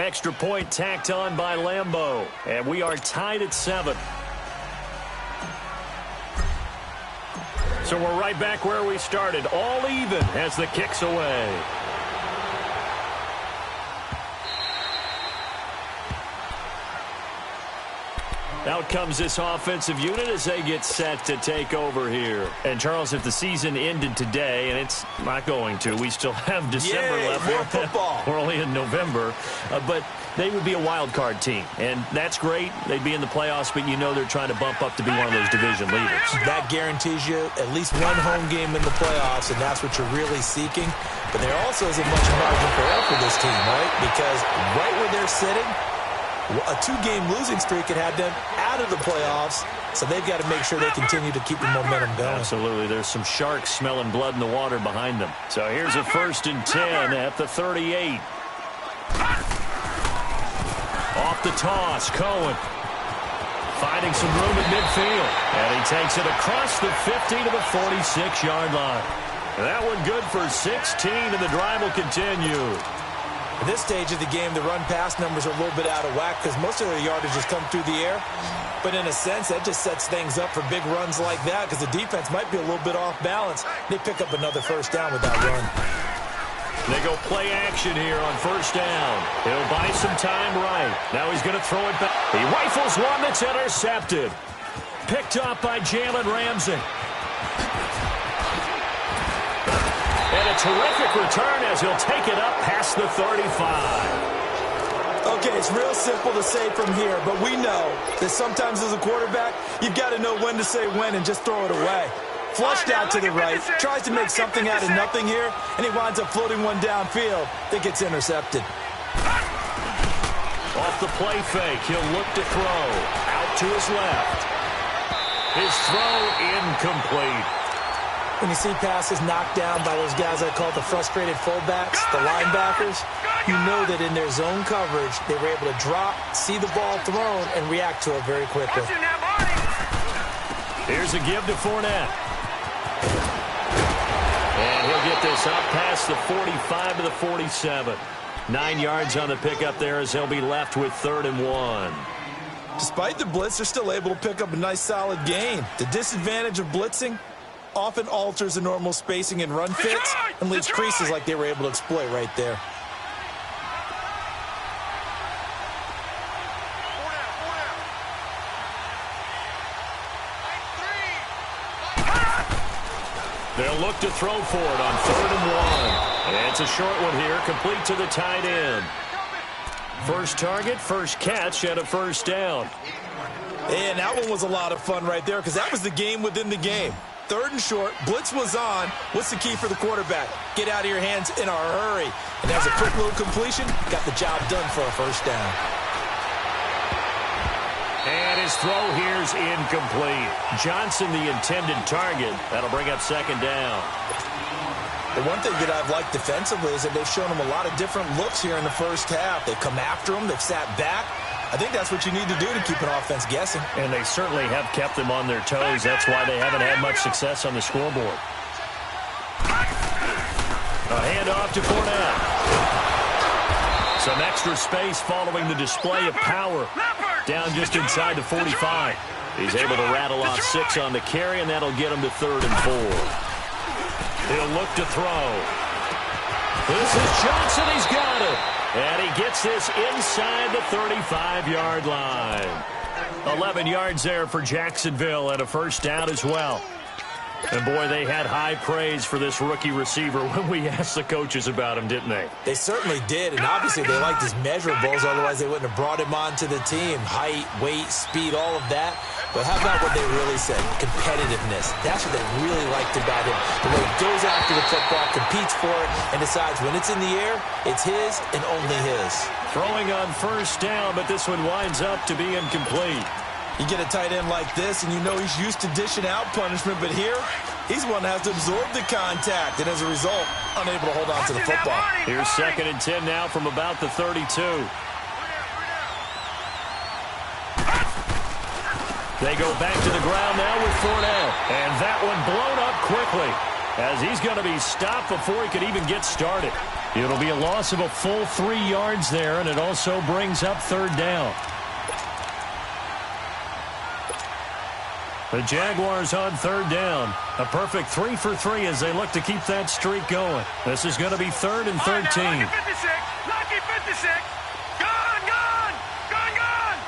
Extra point tacked on by Lambeau. And we are tied at 7. So we're right back where we started. All even as the kick's away. Out comes this offensive unit as they get set to take over here. And, Charles, if the season ended today, and it's not going to, we still have December left. More football. We're only in November. But they would be a wild card team. And that's great. They'd be in the playoffs, but you know they're trying to bump up to be one of those division leaders. That guarantees you at least one home game in the playoffs, and that's what you're really seeking. But there also isn't much margin for error for this team, right? Because right where they're sitting, a 2-game losing streak could have them out of the playoffs, so they've got to make sure they continue to keep the momentum going. Absolutely. There's some sharks smelling blood in the water behind them. So here's a 1st and 10 at the 38. Off the toss, Cohen. Finding some room at midfield. And he takes it across the 50 to the 46-yard line. That one good for 16, and the drive will continue. At this stage of the game, the run-pass numbers are a little bit out of whack because most of their yardage has come through the air. But in a sense, that just sets things up for big runs like that because the defense might be a little bit off balance. They pick up another 1st down with that run. They go play action here on 1st down. He'll buy some time right. Now he's going to throw it back. He rifles one that's intercepted. Picked up by Jalen Ramsey. And a terrific return as he'll take it up past the 35. Okay, it's real simple to say from here, but we know that sometimes as a quarterback, you've got to know when to say when and just throw it away. Flushed out to the right, tries to make something out of nothing here, and he winds up floating one downfield that gets intercepted. Off the play fake, he'll look to throw. Out to his left. His throw incomplete. When you see passes knocked down by those guys I call the frustrated fullbacks, the linebackers, you know that in their zone coverage, they were able to drop, see the ball thrown, and react to it very quickly. Here's a give to Fournette. And he'll get this up past the 45 to the 47. 9 yards on the pickup there as he'll be left with 3rd and 1. Despite the blitz, they're still able to pick up a nice solid gain. The disadvantage of blitzing often alters the normal spacing and run fits and leaves creases like they were able to exploit right there. They'll look to throw for it on 3rd and 1. And it's a short one here, complete to the tight end. First target, first catch, and a 1st down. And that one was a lot of fun right there because that was the game within the game. 3rd and short, blitz was on. What's the key for the quarterback? Get out of your hands in a hurry. And as a quick little completion, got the job done for a 1st down. And his throw here's incomplete. Johnson, the intended target. That'll bring up 2nd down. The one thing that I've liked defensively is that they've shown him a lot of different looks here in the 1st half. They've come after him. They've sat back. I think that's what you need to do to keep an offense guessing. And they certainly have kept them on their toes. That's why they haven't had much success on the scoreboard. A handoff to Fournette. Some extra space following the display of power. Down just inside the 45. He's able to rattle off 6 on the carry, and that'll get him to 3rd and 4. He'll look to throw. This is Johnson. He's got it. And he gets this inside the 35-yard line. 11 yards there for Jacksonville and a 1st down as well. And, boy, they had high praise for this rookie receiver when we asked the coaches about him, didn't they? They certainly did, and obviously they liked his measurables, otherwise they wouldn't have brought him onto the team. Height, weight, speed, all of that. But how about what they really said? Competitiveness. That's what they really liked about him. The way he goes after the football, competes for it, and decides when it's in the air, it's his and only his. Throwing on 1st down, but this one winds up to be incomplete. You get a tight end like this, and you know he's used to dishing out punishment, but here, he's one that has to absorb the contact, and as a result, unable to hold on to the football. Here's 2nd and 10 now from about the 32. They go back to the ground now with Fournette. And that one blown up quickly as he's going to be stopped before he could even get started. It'll be a loss of a full 3 yards there, and it also brings up third down. The Jaguars on third down. A perfect 3 for 3 as they look to keep that streak going. This is going to be 3rd and 13. Lucky 56. Gone, gone, gone, gone.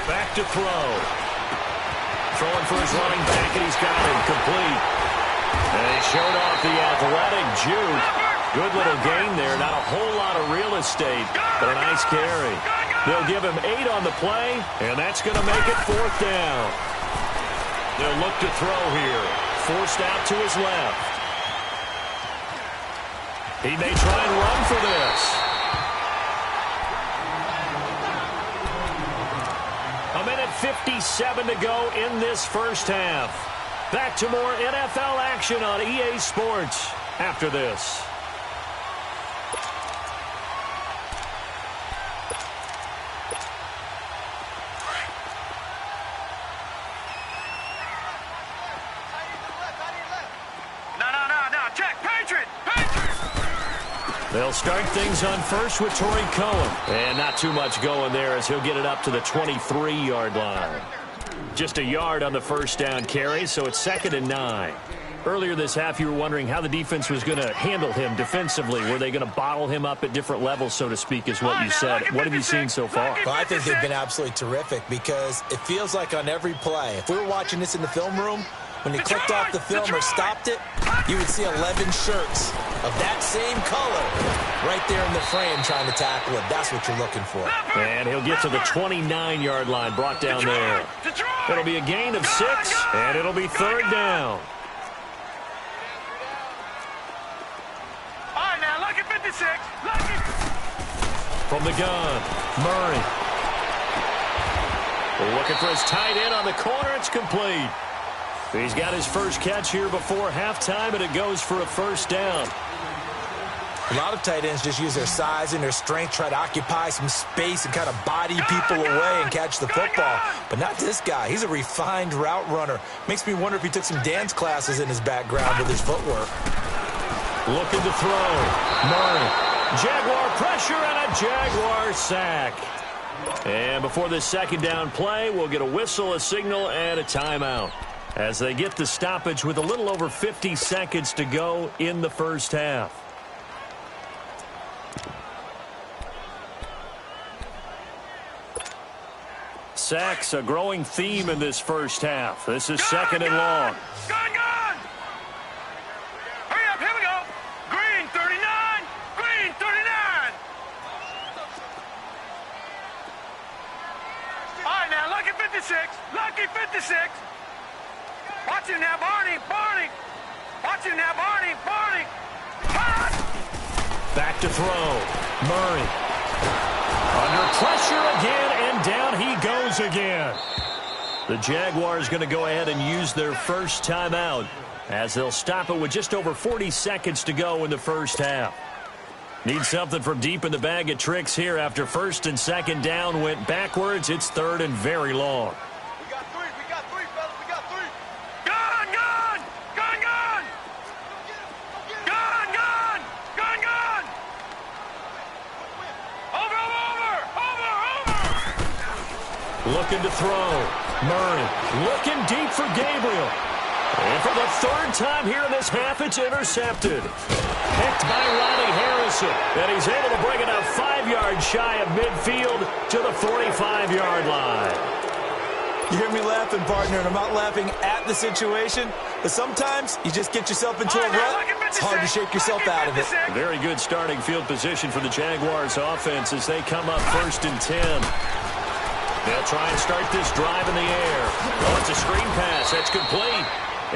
Back to throw. Throwing for his running back, and he's got him complete. And he showed off the athletic juke. Good little gain there. Not a whole lot of real estate, but a nice carry. They'll give him 8 on the play, and that's going to make it 4th down. They'll look to throw here. Forced out to his left. He may try and run for this. A minute 57 to go in this first half. Back to more NFL action on EA Sports after this. They'll start things on first with Torrey Cohen. And not too much going there as he'll get it up to the 23-yard line. Just a yard on the first down carry, so it's 2nd and 9. Earlier this half, you were wondering how the defense was going to handle him defensively. Were they going to bottle him up at different levels, so to speak, is what you said. What have you seen so far? Well, I think they've been absolutely terrific because it feels like on every play, if we were watching this in the film room, when he clicked off the film or stopped it, you would see 11 shirts of that same color right there in the frame trying to tackle it. That's what you're looking for. And he'll get to the 29-yard line, brought down there. It'll be a gain of 6, and it'll be 3rd down. All right, now, lucky 56. Lucky. From the gun, Murray. Looking for his tight end on the corner. It's complete. He's got his first catch here before halftime, and it goes for a first down. A lot of tight ends just use their size and their strength, try to occupy some space and kind of body people away and catch the football. But not this guy. He's a refined route runner. Makes me wonder if he took some dance classes in his background with his footwork. Looking to throw. Murray. Jaguar pressure and a Jaguar sack. And before this second down play, we'll get a whistle, a signal, and a timeout as they get the stoppage with a little over 50 seconds to go in the first half. Sacks, a growing theme in this first half. This is 2nd and long. Gone, gone. Hurry up, here we go. Green 39. Green 39. All right, now, lucky 56. Lucky 56. Watch him now, Barney. Barney. Watch him now, Barney. Barney. Back to throw. Murray. Under pressure again, and down he goes again. The Jaguars going to go ahead and use their first timeout as they'll stop it with just over 40 seconds to go in the first half. Need something from deep in the bag of tricks here after 1st and 2nd down went backwards. It's 3rd and very long. We got three, fellas. We got 3. Gone, gone. Gone, gone. Gone, gone. Gone, gone. Over. Looking to throw. Murray looking deep for Gabriel. And for the 3rd time here in this half, it's intercepted. Picked by Ronnie Harrison. And he's able to bring it up 5 yards shy of midfield to the 45-yard line. You hear me laughing, partner, and I'm not laughing at the situation, but sometimes you just get yourself into a rut. It's hard to shake yourself out of it. Very good starting field position for the Jaguars offense as they come up 1st and 10. They'll try and start this drive in the air. Oh, it's a screen pass. That's complete.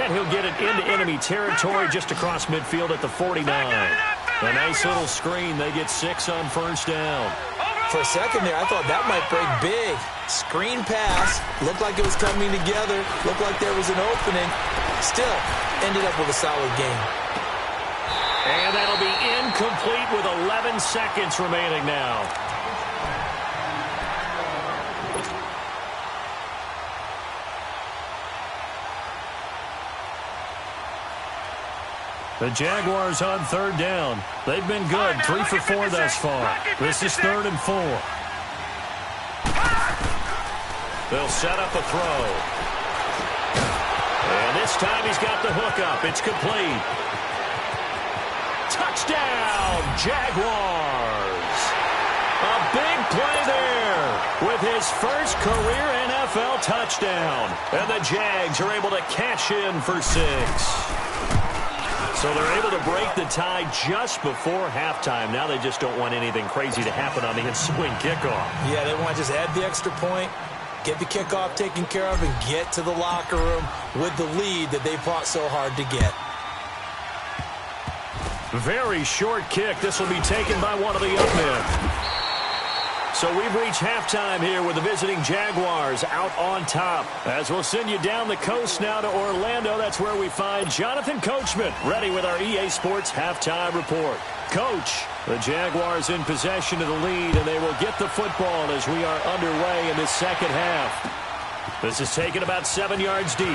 And he'll get it into enemy territory just across midfield at the 49. A nice little screen. They get 6 on 1st down. For a second there, I thought that might break big. Screen pass. Looked like it was coming together. Looked like there was an opening. Still, ended up with a solid game. And that'll be incomplete with 11 seconds remaining now. The Jaguars on third down. They've been good, 3 for 4 thus far. This is 3rd and 4. They'll set up a throw. And this time he's got the hook up. It's complete. Touchdown, Jaguars. A big play there with his first career NFL touchdown. And the Jags are able to cash in for 6. So they're able to break the tie just before halftime. Now they just don't want anything crazy to happen on the ensuing kickoff. Yeah, they want to just add the extra point, get the kickoff taken care of, and get to the locker room with the lead that they fought so hard to get. Very short kick. This will be taken by one of the young men. So we've reached halftime here with the visiting Jaguars out on top. As we'll send you down the coast now to Orlando, that's where we find Jonathan Coachman ready with our EA Sports halftime report. Coach, the Jaguars in possession of the lead, and they will get the football as we are underway in this second half. This is taken about 7 yards deep.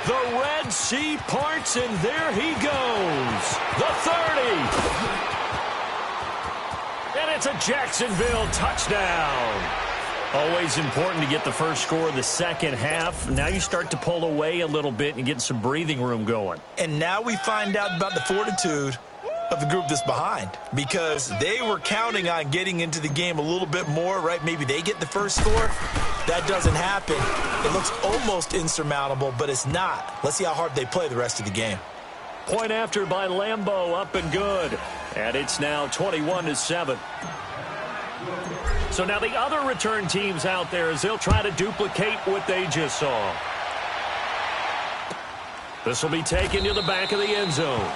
The Red Sea parts, and there he goes. The 30. And it's a Jacksonville touchdown. Always important to get the first score of the second half. Now you start to pull away a little bit and get some breathing room going. And now we find out about the fortitude of the group that's behind, because they were counting on getting into the game a little bit more, right? Maybe they get the first score. That doesn't happen. It looks almost insurmountable, but it's not. Let's see how hard they play the rest of the game. Point after by Lambeau, up and good. And it's now 21-7. So now the other return teams out there as they'll try to duplicate what they just saw. This will be taken to the back of the end zone.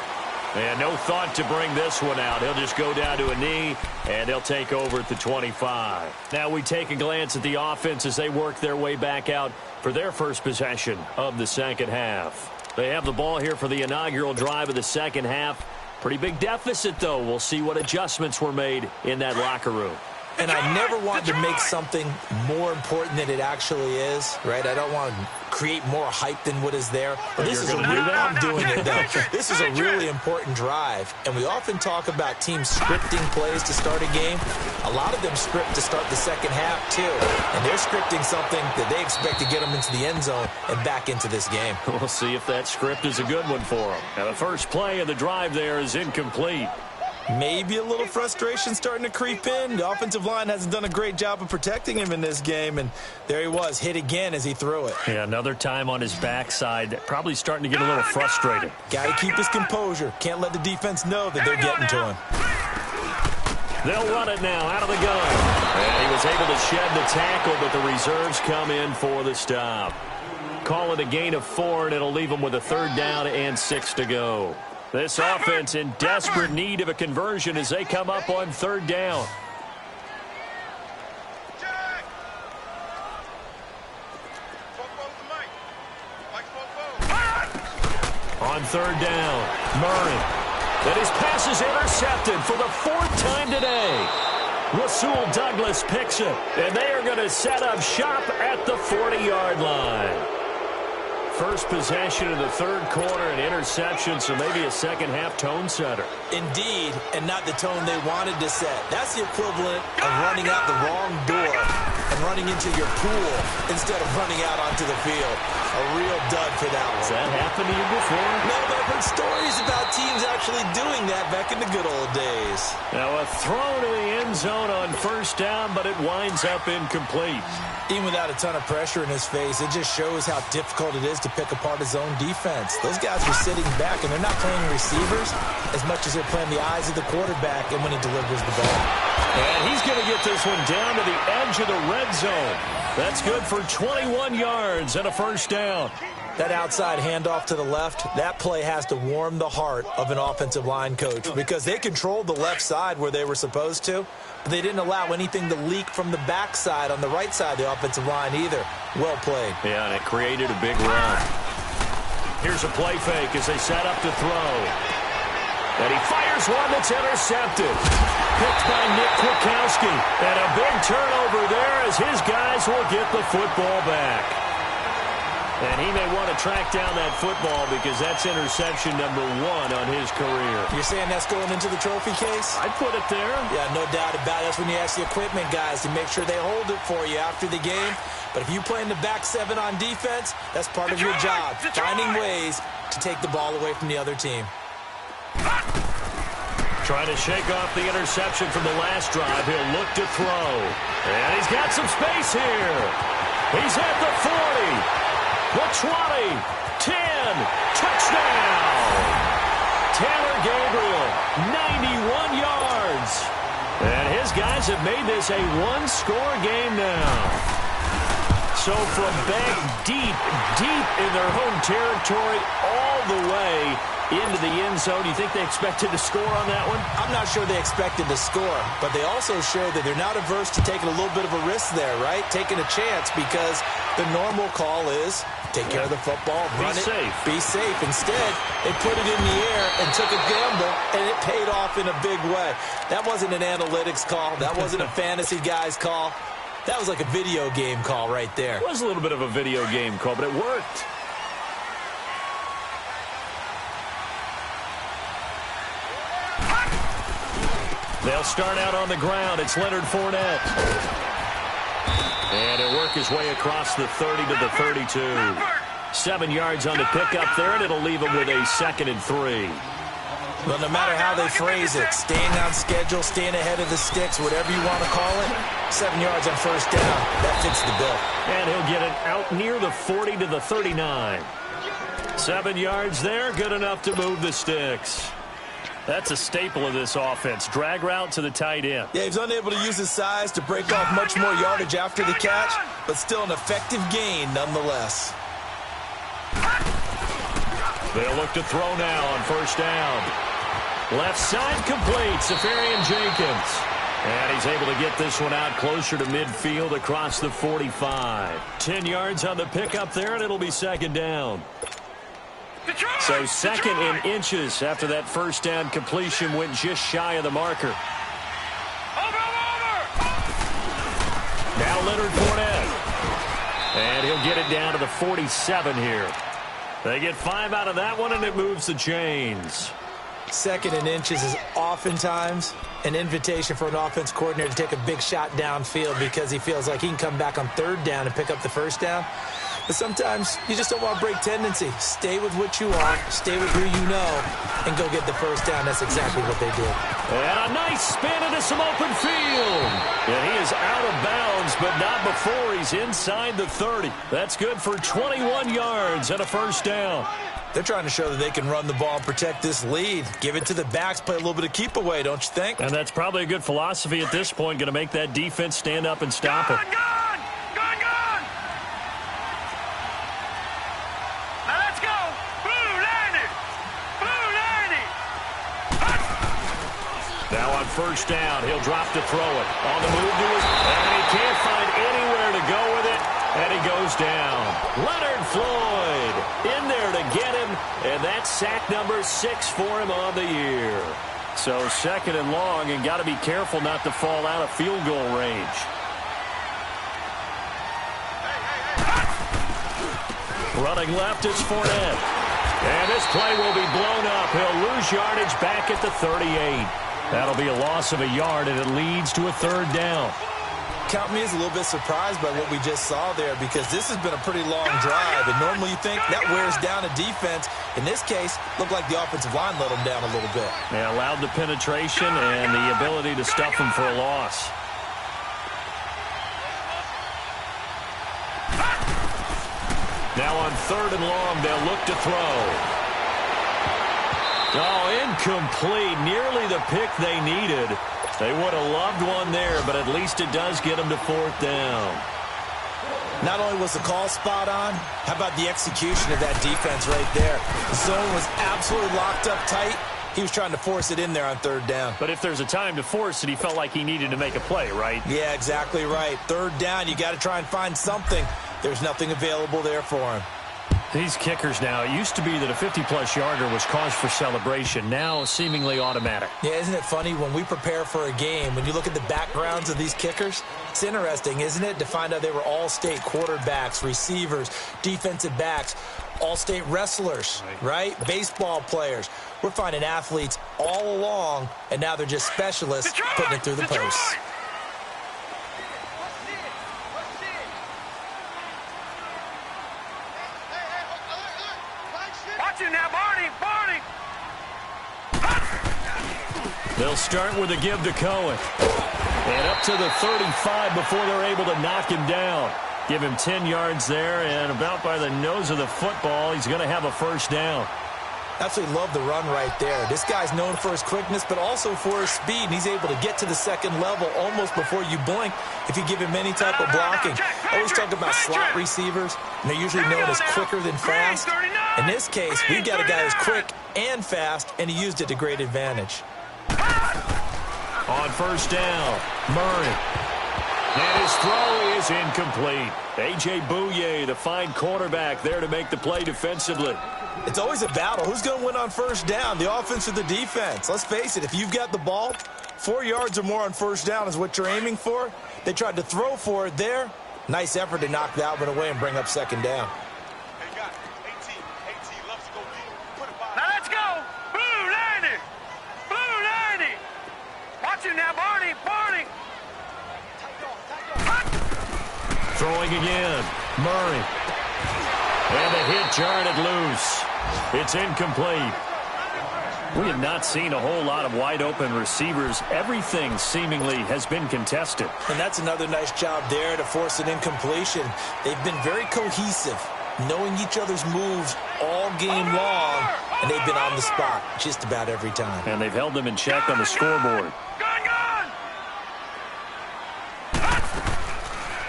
And no thought to bring this one out. He'll just go down to a knee, and he'll take over at the 25. Now we take a glance at the offense as they work their way back out for their first possession of the second half. They have the ball here for the inaugural drive of the second half. Pretty big deficit, though. We'll see what adjustments were made in that locker room. And I never want to make something more important than it actually is, right? I don't want to create more hype than what is there. But this is I'm doing it, though. This is a really important drive. And we often talk about teams scripting plays to start a game. A lot of them script to start the second half, too. And they're scripting something that they expect to get them into the end zone and back into this game. We'll see if that script is a good one for them. Now, the first play of the drive there is incomplete. Maybe a little frustration starting to creep in. The offensive line hasn't done a great job of protecting him in this game, and there he was, hit again as he threw it. Yeah, another time on his backside, probably starting to get a little frustrated. Got to keep his composure. Can't let the defense know that they're getting to him. They'll run it now out of the gun. And he was able to shed the tackle, but the reserves come in for the stop. Call it a gain of 4, and it'll leave them with a 3rd down and 6 to go. This offense in desperate need of a conversion as they come up on 3rd down. On 3rd down, Murray. And his pass is intercepted for the 4th time today. Rasul Douglas picks it, and they are going to set up shop at the 40-yard line. First possession of the 3rd quarter, an interception, so maybe a second-half tone setter. Indeed, and not the tone they wanted to set. That's the equivalent of running out the wrong door and running into your pool instead of running out onto the field. A real dud for that one. Has that happened to you before? No, but I've heard stories about teams actually doing that back in the good old days. Now a throw to the end zone on 1st down, but it winds up incomplete. Even without a ton of pressure in his face, it just shows how difficult it is to pick apart his own defense. Those guys were sitting back, and they're not playing receivers as much as they're playing the eyes of the quarterback and when he delivers the ball. And he's going to get this one down to the edge of the red zone. That's good for 21 yards and a 1st down. That outside handoff to the left, that play has to warm the heart of an offensive line coach because they controlled the left side where they were supposed to, but they didn't allow anything to leak from the backside on the right side of the offensive line either. Well played. Yeah, and it created a big run. Here's a play fake as they set up to throw. And he fires one that's intercepted. Picked by Nick Kwiatkowski. And a big turnover there as his guys will get the football back. And he may want to track down that football because that's interception number 1 on his career. You're saying that's going into the trophy case? I'd put it there. Yeah, no doubt about it. That's when you ask the equipment guys to make sure they hold it for you after the game. But if you play in the back 7 on defense, that's part of your job, finding ways to take the ball away from the other team. Trying to shake off the interception from the last drive. He'll look to throw. And he's got some space here. He's at the 40. The 20, 10, touchdown! Taylor Gabriel, 91 yards. And his guys have made this a one-score game now. So from back deep in their home territory all the way into the end zone, you think they expected to score on that one? I'm not sure they expected to score, but they also showed that they're not averse to taking a little bit of a risk there, right? Taking a chance because the normal call is take care of the football, run it, be safe. Instead, they put it in the air and took a gamble, and it paid off in a big way. That wasn't an analytics call. That wasn't a fantasy guy's call. That was like a video game call right there. It was a little bit of a video game call, but it worked. They'll start out on the ground. It's Leonard Fournette. And he'll work his way across the 30 to the 32. 7 yards on the pickup there, and it'll leave him with a 2nd and 3. Well, no matter how they phrase it, staying on schedule, staying ahead of the sticks, whatever you want to call it, 7 yards on first down, that fits the bill. And he'll get it out near the 40 to the 39. 7 yards there, good enough to move the sticks. That's a staple of this offense. Drag route to the tight end. Yeah, he's unable to use his size to break off much more yardage after the catch, but still an effective gain nonetheless. They'll look to throw now on first down. Left side complete, Safarian Jenkins. And he's able to get this one out closer to midfield across the 45. 10 yards on the pickup there, and it'll be 2nd down. So 2nd and inches after that first down completion went just shy of the marker. Now Leonard Fournette. And he'll get it down to the 47 here. They get 5 out of that one, and it moves the chains. 2nd and inches is oftentimes an invitation for an offense coordinator to take a big shot downfield because he feels like he can come back on 3rd down and pick up the first down. But sometimes you just don't want to break tendency. Stay with what you are, stay with who you know, and go get the first down. That's exactly what they did. And a nice spin into some open field. And he is out of bounds, but not before he's inside the 30. That's good for 21 yards and a first down. They're trying to show that they can run the ball and protect this lead. Give it to the backs, play a little bit of keep away, don't you think? And that's probably a good philosophy at this point, going to make that defense stand up and stop it. Now on first down, he'll drop to throw it. On the move to his, and he can't find anywhere to go with it, and he goes down. Leonard Floyd in there to get him, and that's sack number 6 for him on the year. So 2nd and long, and got to be careful not to fall out of field goal range. Running left is Fournette. And this play will be blown up. He'll lose yardage back at the 38. That'll be a loss of a yard, and it leads to a 3rd down. Count me as a little bit surprised by what we just saw there because this has been a pretty long drive, and normally you think that wears down a defense. In this case, looked like the offensive line let them down a little bit. They allowed the penetration and the ability to stuff them for a loss. Now on 3rd and long, they'll look to throw. Oh, incomplete. Nearly the pick they needed. They would have loved one there, but at least it does get them to 4th down. Not only was the call spot on, how about the execution of that defense right there? The zone was absolutely locked up tight. He was trying to force it in there on 3rd down. But if there's a time to force it, he felt like he needed to make a play, right? Yeah, exactly right. 3rd down, you got to try and find something. There's nothing available there for him. These kickers now, it used to be that a 50-plus yarder was cause for celebration. Now, seemingly automatic. Yeah, isn't it funny when we prepare for a game, when you look at the backgrounds of these kickers, it's interesting, isn't it, to find out they were all-state quarterbacks, receivers, defensive backs, all-state wrestlers, right? Baseball players. We're finding athletes all along, and now they're just specialists putting it through the posts. They'll start with a give to Cohen. And up to the 35 before they're able to knock him down. Give him 10 yards there, and about by the nose of the football, he's going to have a first down. Absolutely love the run right there. This guy's known for his quickness, but also for his speed. And he's able to get to the second level almost before you blink if you give him any type of blocking. I always talk about slot receivers, and they're usually known as quicker than fast. In this case, we've got a guy who's quick and fast, and he used it to great advantage. On first down, Murray. And his throw is incomplete. A.J. Bouye, the fine cornerback, there to make the play defensively. It's always a battle. Who's going to win on first down, the offense or the defense? Let's face it, if you've got the ball, 4 yards or more on first down is what you're aiming for. They tried to throw for it there. Nice effort to knock that one away and bring up second down. Now let's go. Blue 90. Blue 90. Watch him now, Barney. Barney. Throwing again, Murray. And the hit jarred it loose. It's incomplete. We have not seen a whole lot of wide-open receivers. Everything seemingly has been contested. And that's another nice job there to force an incompletion. They've been very cohesive, knowing each other's moves all game long, and they've been on the spot just about every time. And they've held them in check on the scoreboard.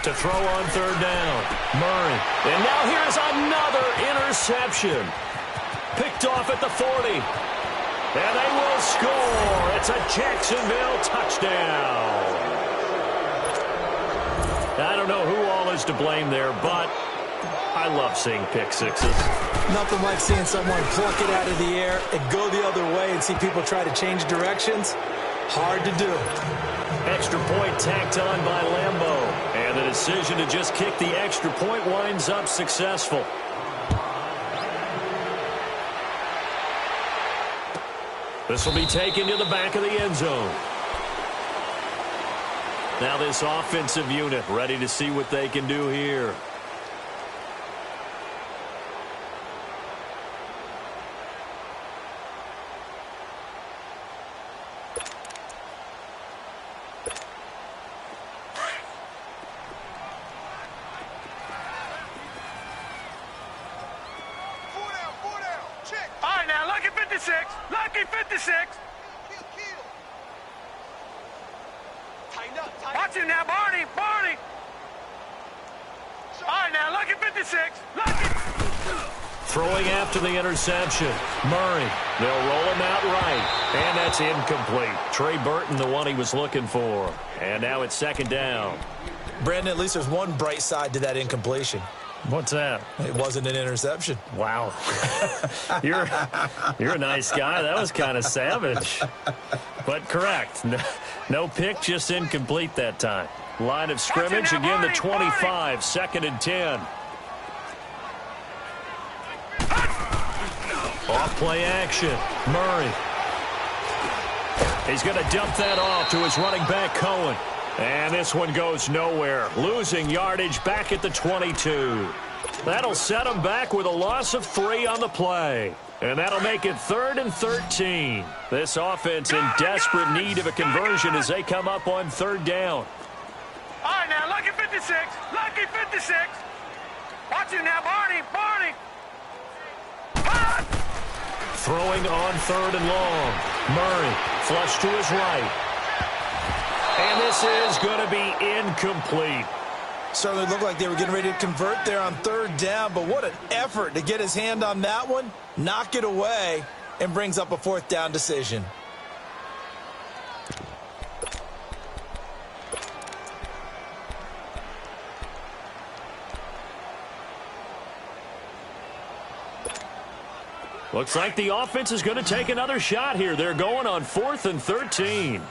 To throw on third down, Murray. And now here's another interception. Picked off at the 40. And they will score. It's a Jacksonville touchdown. I don't know who all is to blame there, but I love seeing pick sixes. Nothing like seeing someone pluck it out of the air and go the other way and see people try to change directions. Hard to do. Extra point tacked on by Lambeau. And the decision to just kick the extra point winds up successful. This will be taken to the back of the end zone. Now this offensive unit ready to see what they can do here. Lucky 56. Watch him now, Barney. Barney. All right, now, Lucky 56. Lucky. Throwing after the interception. Murray. They'll roll him out right. And that's incomplete. Trey Burton, the one he was looking for. And now it's second down. Brandon, at least there's one bright side to that incompletion. What's that? It wasn't an interception. Wow. You're a nice guy. That was kind of savage. But correct. No pick, just incomplete that time. Line of scrimmage, again the 25, second and 10. Off play action. Murray. He's going to dump that off to his running back, Cohen. And this one goes nowhere. Losing yardage back at the 22. That'll set him back with a loss of 3 on the play. And that'll make it 3rd and 13. This offense in desperate need of a conversion as they come up on third down. All right, now, Lucky 56. Lucky 56. Watch him now, Barney. Barney. Throwing on third and long. Murray flush to his right. And this is going to be incomplete. Certainly looked like they were getting ready to convert there on third down, but what an effort to get his hand on that one, knock it away, and brings up a fourth down decision. Looks like the offense is going to take another shot here. They're going on 4th and 13.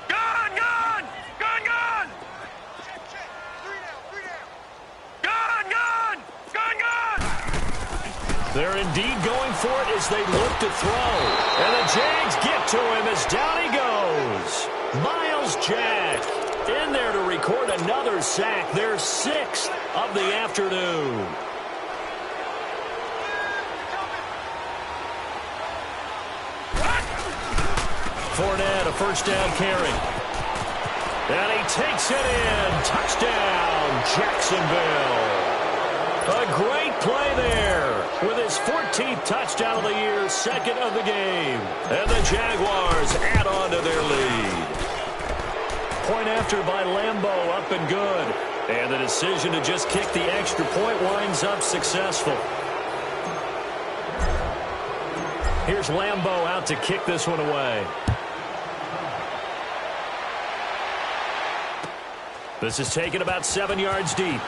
Gun! Gun! Gun! Gun! Gun! Gun! Gun! Gun! They're indeed going for it as they look to throw. And the Jags get to him as down he goes. Miles Jack in there to record another sack. Their 6th of the afternoon. Fournette, a first down carry. And he takes it in. Touchdown, Jacksonville. A great play there with his 14th touchdown of the year, 2nd of the game. And the Jaguars add on to their lead. Point after by Lambeau, up and good. And the decision to just kick the extra point winds up successful. Here's Lambeau out to kick this one away. This is taken about 7 yards deep.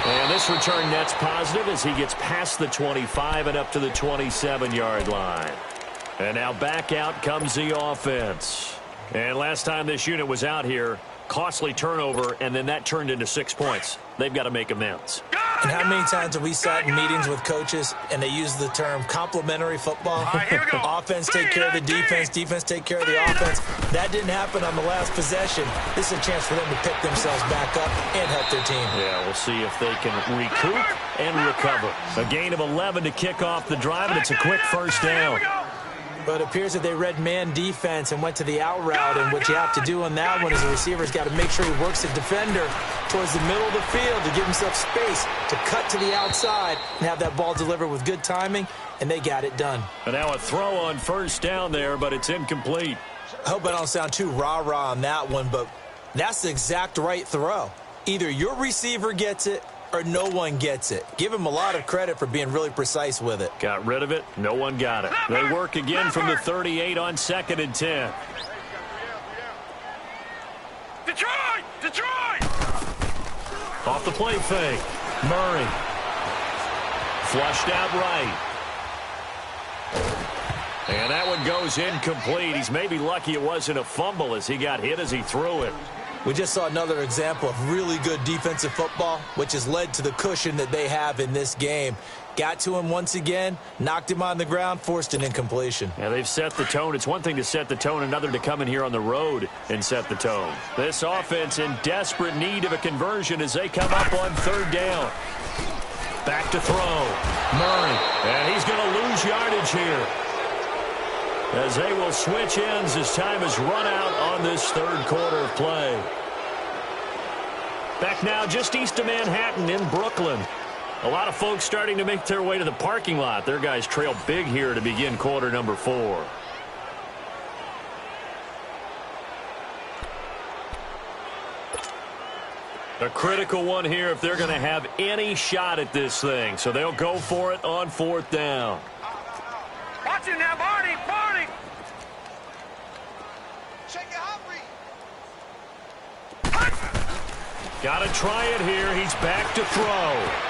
And this return net's positive as he gets past the 25 and up to the 27-yard line. And now back out comes the offense. And last time this unit was out here, costly turnover, and then that turned into 6 points. They've got to make amends. And how many times have we sat in meetings with coaches and they use the term complementary football? right, here we go. Offense take care of the defense, defense take care of the offense. That didn't happen on the last possession. This is a chance for them to pick themselves back up and help their team. Yeah, we'll see if they can recoup and recover. A gain of 11 to kick off the drive, and it's a quick first down. But it appears that they read man defense and went to the out route, and what you have to do on that one is the receiver's got to make sure he works the defender towards the middle of the field to give himself space to cut to the outside and have that ball delivered with good timing, and they got it done. And now a throw on first down there, but it's incomplete. I hope I don't sound too rah-rah on that one, but that's the exact right throw. Either your receiver gets it or no one gets it. Give him a lot of credit for being really precise with it. Got rid of it. No one got it. They work again from the 38 on 2nd and 10. Detroit! Detroit! Off the play fake. Murray. Flushed out right. And that one goes incomplete. He's maybe lucky it wasn't a fumble as he got hit as he threw it. We just saw another example of really good defensive football, which has led to the cushion that they have in this game. Got to him once again, knocked him on the ground, forced an incompletion. Yeah, they've set the tone. It's one thing to set the tone, another to come in here on the road and set the tone. This offense in desperate need of a conversion as they come up on 3rd down. Back to throw. Murray. And he's going to lose yardage here, as they will switch ends as time is run out on this 3rd quarter of play. Back now just east of Manhattan in Brooklyn. A lot of folks starting to make their way to the parking lot. Their guys trail big here to begin quarter number 4. A critical one here if they're going to have any shot at this thing. So they'll go for it on 4th down. Watch it now, Barney! Barney! Got to try it here. He's back to throw.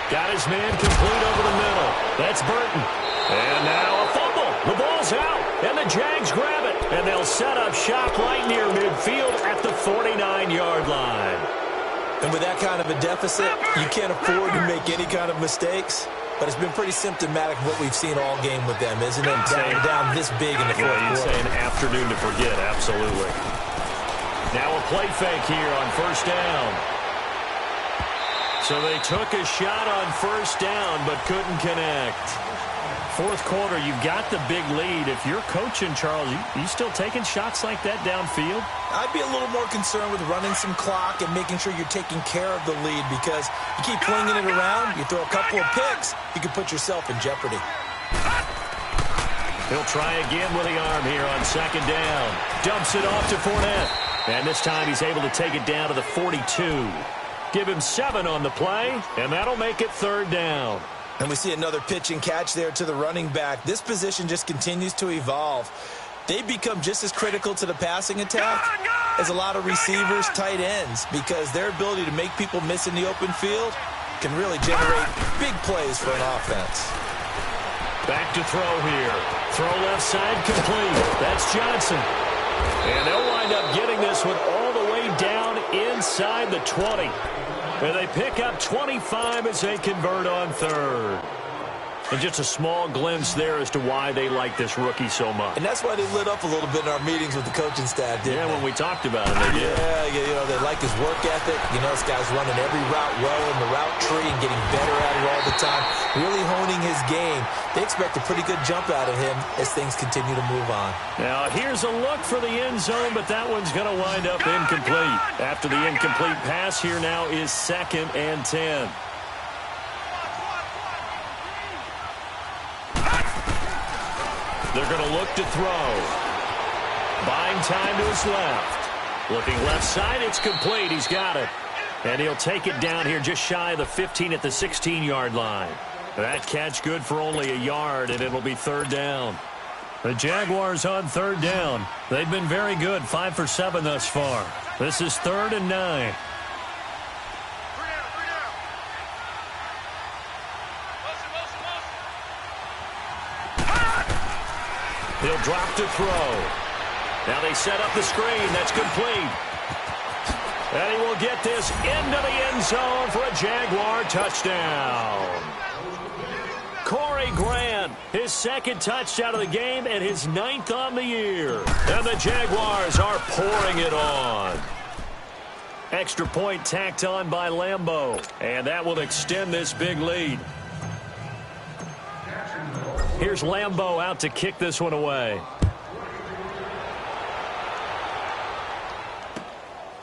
Got his man complete over the middle. That's Burton. And now a fumble. The ball's out, and the Jags grab it. And they'll set up shop right near midfield at the 49-yard line. And with that kind of a deficit, you can't afford to make any kind of mistakes. But it's been pretty symptomatic of what we've seen all game with them, isn't it? Down this big in the 4th quarter. You'd say an afternoon to forget, absolutely. Now a play fake here on 1st down. So they took a shot on 1st down but couldn't connect. 4th quarter, you've got the big lead. If you're coaching, Charles, you still taking shots like that downfield? I'd be a little more concerned with running some clock and making sure you're taking care of the lead, because you keep flinging it around, you throw a couple of picks, you can put yourself in jeopardy. He'll try again with the arm here on 2nd down. Dumps it off to Fournette. And this time he's able to take it down to the 42. Give him 7 on the play, and that'll make it 3rd down. And we see another pitch and catch there to the running back. This position just continues to evolve. They become just as critical to the passing attack as a lot of receivers, tight ends, because their ability to make people miss in the open field can really generate big plays for an offense. Back to throw here. Throw left side complete. That's Johnson. And they'll wind up getting this one all the way down inside the 20. And they pick up 25 as they convert on third. And just a small glimpse there as to why they like this rookie so much. And that's why they lit up a little bit in our meetings with the coaching staff, didn't they? When we talked about it, they did. Yeah, they like his work ethic. This guy's running every route well in the route tree and getting better at it all the time, really honing his game. They expect a pretty good jump out of him as things continue to move on. Now, here's a look for the end zone, but that one's going to wind up incomplete. After the incomplete pass, here now is 2nd and 10. They're going to look to throw. Buying time to his left. Looking left side, it's complete. He's got it. And he'll take it down here just shy of the 15 at the 16-yard line. That catch good for only a yard, and it'll be 3rd down. The Jaguars on 3rd down. They've been very good, 5 for 7 thus far. This is 3rd and 9. He'll drop to throw. Now they set up the screen. That's complete. And he will get this into the end zone for a Jaguar touchdown. Corey Grant, his 2nd touchdown of the game and his 9th on the year. And the Jaguars are pouring it on. Extra point tacked on by Lambeau. And that will extend this big lead. Here's Lambeau out to kick this one away.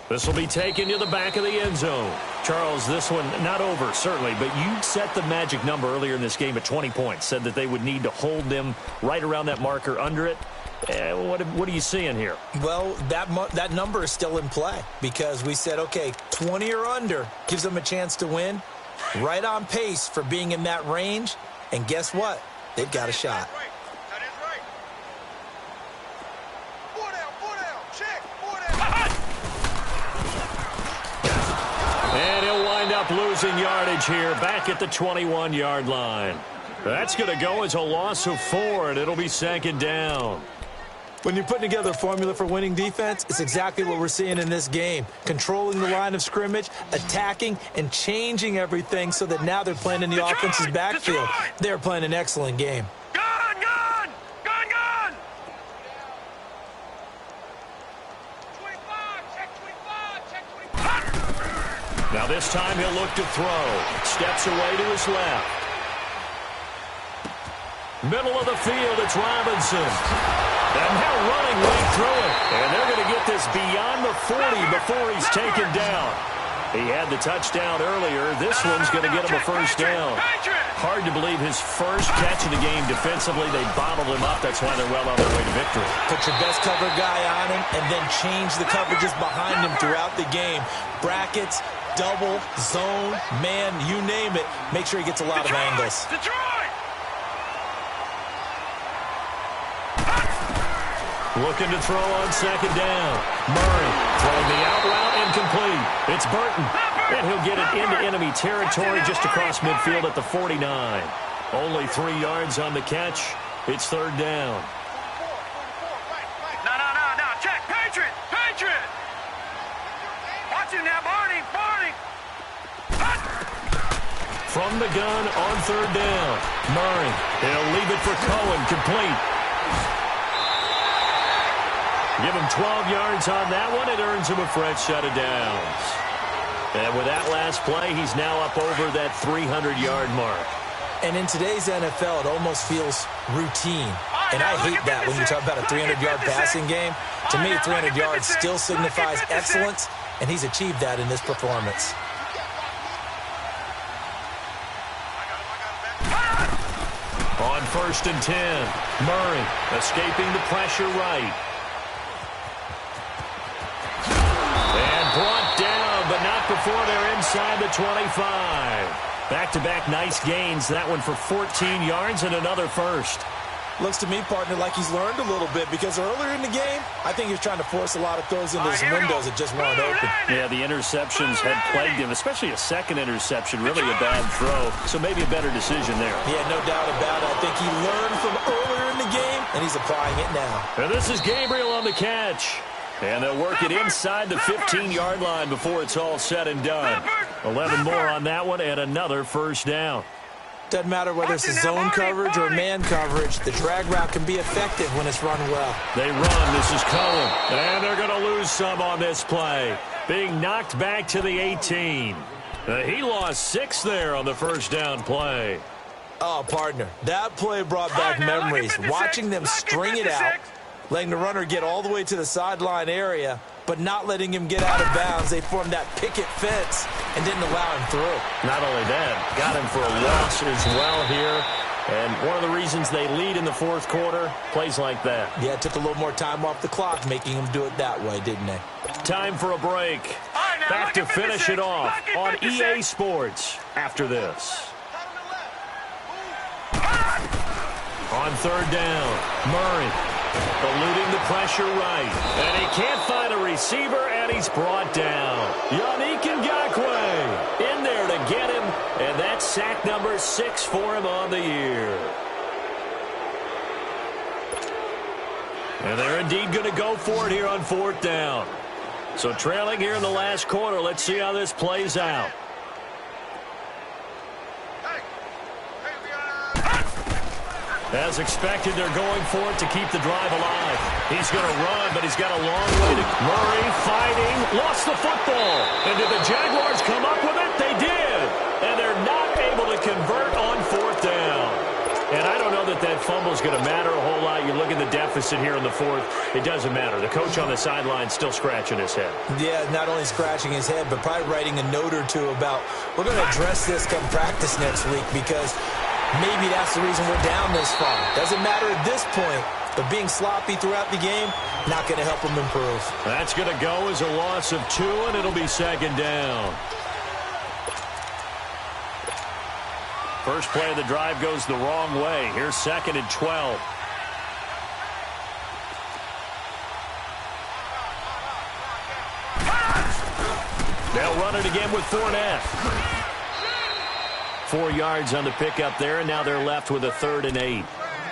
This will be taken to the back of the end zone. Charles, this one not over, certainly, but you set the magic number earlier in this game at 20 points. Said that they would need to hold them right around that marker under it. What are you seeing here? Well, that number is still in play because we said, okay, 20 or under gives them a chance to win. Right on pace for being in that range. And guess what? They've got a shot. And he'll wind up losing yardage here back at the 21-yard line. That's going to go as a loss of 4, and it'll be 2nd down. When you're putting together a formula for winning defense, it's exactly what we're seeing in this game. Controlling the line of scrimmage, attacking, and changing everything so that now they're playing in the offense's backfield. They're playing an excellent game. Gun! Gun! Gun! Gun! 25! Check 25! Check 25! Now this time he'll look to throw. Steps away to his left. Middle of the field, it's Robinson. And now running right through it. And they're going to get this beyond the 40 before he's taken down. He had the touchdown earlier. This one's going to get him a 1st down. Hard to believe his first catch of the game defensively. They bottled him up. That's why they're well on their way to victory. Put your best cover guy on him and then change the coverages behind him throughout the game. Brackets, double, zone, man, you name it. Make sure he gets a lot of angles. Looking to throw on 2nd down. Murray throwing the out route incomplete. It's Burton. And he'll get it into enemy territory just across midfield at the 49. Only 3 yards on the catch. It's 3rd down. No. Check. Patriot. Patriot. Watch him now, Barney. From the gun on 3rd down. Murray. He'll leave it for Cohen. Complete. Give him 12 yards on that one. It earns him a fresh set of downs. And with that last play, he's now up over that 300-yard mark. And in today's NFL, it almost feels routine. And I hate that when you talk about a 300-yard passing game. To me, 300 yards still signifies excellence, and he's achieved that in this performance. On 1st and 10, Murray escaping the pressure right. Brought down, but not before they're inside the 25. Back-to-back nice gains. That one for 14 yards and another 1st. Looks to me, partner, like he's learned a little bit because earlier in the game, I think he was trying to force a lot of throws into his windows that just weren't open. Yeah, the interceptions had plagued him, especially a second interception, really a bad throw. So maybe a better decision there. Yeah, no doubt about it. I think he learned from earlier in the game, and he's applying it now. And this is Gabriel on the catch. And they'll work it inside the 15-yard line before it's all said and done. 11 more on that one and another first down. Doesn't matter whether it's a zone coverage or man coverage. The drag route can be effective when it's run well. They run. This is Cohen. And they're going to lose some on this play. Being knocked back to the 18. He lost 6 there on the first down play. Oh, partner, that play brought back memories. Watching them string it out, letting the runner get all the way to the sideline area, but not letting him get out of bounds. They formed that picket fence and didn't allow him through. Not only that, got him for a loss as well here. And one of the reasons they lead in the fourth quarter, plays like that. Yeah, it took a little more time off the clock, making him do it that way, didn't they? Time for a break. Back to finish it off on EA Sports after this. On third down, Murray eluding the pressure right. And he can't find a receiver, and he's brought down. Yannick Ngakoue in there to get him, and that's sack number 6 for him on the year. And they're indeed going to go for it here on fourth down. So trailing here in the last quarter, let's see how this plays out. As expected, they're going for it to keep the drive alive. He's going to run, but he's got a long way to... Murray fighting, lost the football. And did the Jaguars come up with it? They did. And they're not able to convert on fourth down. And I don't know that that fumble is going to matter a whole lot. You look at the deficit here in the fourth. It doesn't matter. The coach on the sideline still scratching his head. Yeah, not only scratching his head, but probably writing a note or two about, we're going to address this come practice next week because... maybe that's the reason we're down this far. Doesn't matter at this point, but being sloppy throughout the game, not going to help them improve. That's going to go as a loss of 2, and it'll be second down. First play of the drive goes the wrong way. Here's second and 12. They'll run it again with Fournette. 4 yards on the pickup there, and now they're left with a 3rd and 8.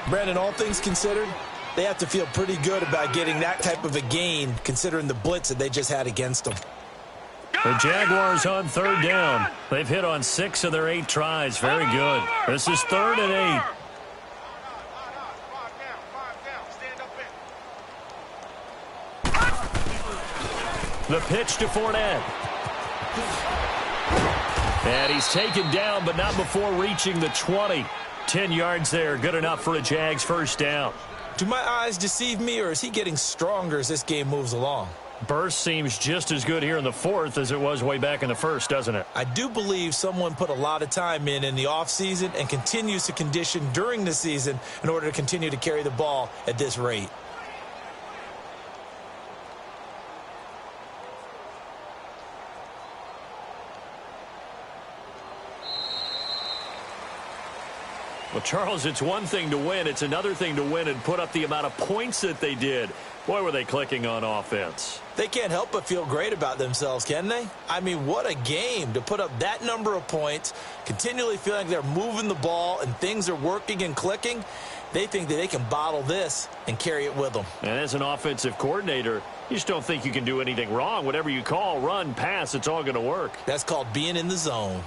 Brandon, all things considered, they have to feel pretty good about getting that type of a gain, considering the blitz that they just had against them. The Jaguars on third down. They've hit on 6 of their 8 tries. Very good. This is 3rd and 8. The pitch to Fournette. And he's taken down, but not before reaching the 20. 10 yards there. Good enough for a Jags first down. Do my eyes deceive me, or is he getting stronger as this game moves along? Burst seems just as good here in the fourth as it was way back in the first, doesn't it? I do believe someone put a lot of time in the offseason and continues to condition during the season in order to continue to carry the ball at this rate. Well, Charles, it's one thing to win. It's another thing to win and put up the amount of points that they did. Boy, were they clicking on offense. They can't help but feel great about themselves, can they? I mean, what a game to put up that number of points, continually feeling like they're moving the ball and things are working and clicking. They think that they can bottle this and carry it with them. And as an offensive coordinator, you just don't think you can do anything wrong. Whatever you call, run, pass, it's all going to work. That's called being in the zone.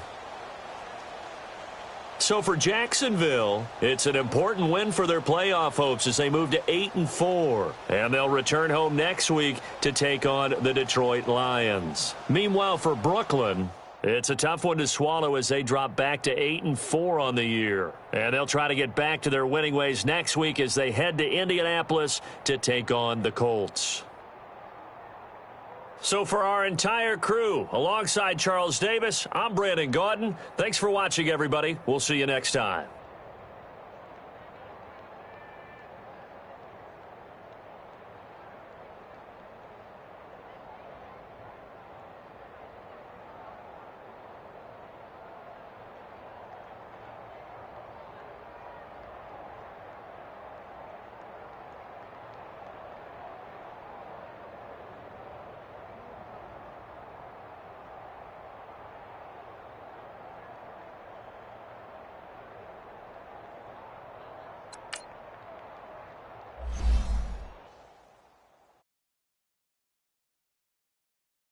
So for Jacksonville, it's an important win for their playoff hopes as they move to 8-4. And they'll return home next week to take on the Detroit Lions. Meanwhile, for Brooklyn, it's a tough one to swallow as they drop back to 8-4 on the year. And they'll try to get back to their winning ways next week as they head to Indianapolis to take on the Colts. So for our entire crew, alongside Charles Davis, I'm Brandon Gaudin. Thanks for watching, everybody. We'll see you next time.